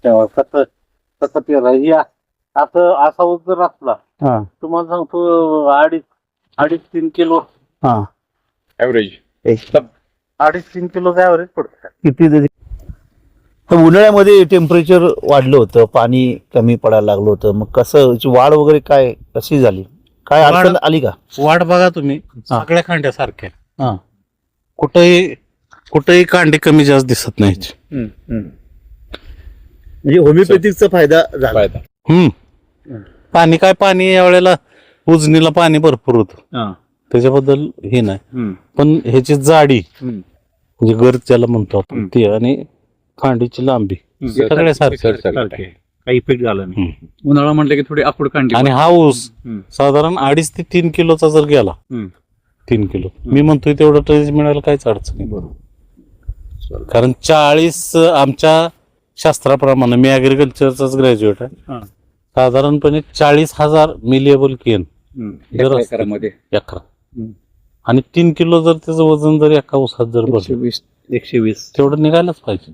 तेव्हा कसं कसं पेरायची असं असा ऊस जर असला हा तुम्हाला सांगतो 2.5-3 किलो हा ऍव्हरेज 2.5-3 किलोचा ऍव्हरेज पडतो. किती तरी तर उन्हाळ्यामध्ये टेम्परेचर वाढलं होतं, पाणी कमी पडायला लागलं होतं, मग कसं याची वाढ वगैरे काय कशी झाली, काय वाढ- अडचण आली का? वाढ बघा तुम्ही हा. सगळ्या कांड्यासारख्या हा कुठेही कांडे कमी जास्त दिसत नाही. म्हणजे होमिओपॅथिकचा फायदा झाला. फायदा. पाणी यावेळेला उजनीला पाणी भरपूर होतं, हा. त्याच्याबद्दल हे नाही. पण ह्याची जाडी म्हणजे गर्द ज्याला म्हणतो आपण ती आणि कांडीची लांबी सगळ्यासारखी. काही इफेक्ट झाला नाही. उन्हाळा म्हटलं की थोडी आकुड कांडी आणि हा ऊस साधारण 2.5 ते 3 किलोचा जर गेला 3 किलो मी म्हणतोय तेवढं टनेज मिळायला काहीच अडचण नाही. बरोबर. कारण 40 आमच्या शास्त्राप्रमाणे मी ऍग्रिकल्चरचाच ग्रॅज्युएट आहे. साधारणपणे 40,000 मिलिएबल केन एकरा आणि 3 किलो जर त्याचं वजन जर एका ऊसात जर बसलं 120 तेवढं निघायलाच पाहिजे.